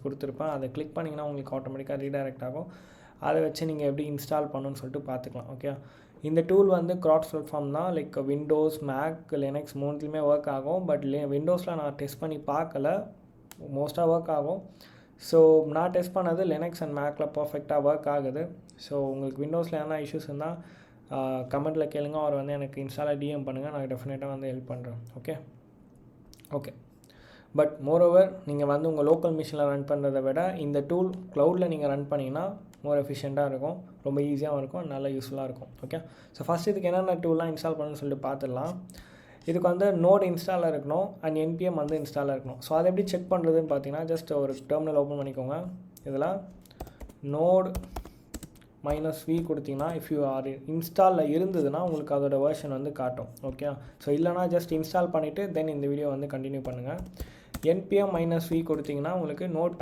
கொடுத்துருப்பேன். அதை கிளிக் பண்ணிங்கன்னா உங்களுக்கு ஆட்டோமேட்டிக்காக ரீடைரக்ட் ஆகும். அதை வச்சு நீங்கள் எப்படி இன்ஸ்டால் பண்ணணும்னு சொல்லிட்டு பார்த்துக்கலாம். ஓகே, இந்த டூல் வந்து கிராஸ் பிளாட்ஃபார்ம் தான். லைக் விண்டோஸ், மேக், லினக்ஸ் மூணுத்துலேயுமே ஒர்க் ஆகும். பட் விண்டோஸில் நான் டெஸ்ட் பண்ணி பார்க்கல, மோஸ்ட்டாக ஒர்க் ஆகும். ஸோ நான் டெஸ்ட் பண்ணது லினக்ஸ் அண்ட் மேக்கில் பர்ஃபெக்டாக ஒர்க் ஆகுது. ஸோ உங்களுக்கு விண்டோஸில் எதனா இஷ்யூஸ் இருந்தால் கமெண்ட்டில் கேளுங்க. அவர் வந்து எனக்கு இன்ஸ்டாலாக டிஎம் பண்ணுங்கள், நான் டெஃபினட்டாக வந்து ஹெல்ப் பண்ணுறேன். ஓகே. பட் மோரோவர் நீங்கள் வந்து உங்கள் லோக்கல் மிஷினில் ரன் பண்ணுறதை விட இந்த டூல் க்ளவுடில் நீங்கள் ரன் பண்ணிங்கன்னா மோர் எஃபிஷியண்ட்டாக இருக்கும், ரொம்ப ஈஸியாகவும் இருக்கும், நல்லா யூஸ்ஃபுல்லாக இருக்கும். ஓகே, ஸோ ஃபஸ்ட் இதுக்கு என்னென்ன டூல்லாம் இன்ஸ்டால் பண்ணணும்னு சொல்லிட்டு பார்த்துடலாம். இதுக்கு வந்து நோட் இன்ஸ்டாலாக இருக்கணும் அண்ட் NPM வந்து இன்ஸ்டாலாக இருக்கணும். ஸோ அதை எப்படி செக் பண்ணுறதுன்னு பார்த்தீங்கன்னா, ஜஸ்ட் ஒரு டெர்மினல் ஓப்பன் பண்ணிக்கோங்க. இதில் நோட் -v கொடுத்தீங்கன்னா இஃப் யூ ஆர் இன்ஸ்டாலில் இருந்ததுன்னா உங்களுக்கு அதோட வெர்ஷன் வந்து காட்டும். ஓகே, ஸோ இல்லைனா ஜஸ்ட் இன்ஸ்டால் பண்ணிவிட்டு தென் இந்த வீடியோ வந்து கண்டினியூ பண்ணுங்கள். NPM -v கொடுத்தீங்கன்னா உங்களுக்கு நோட்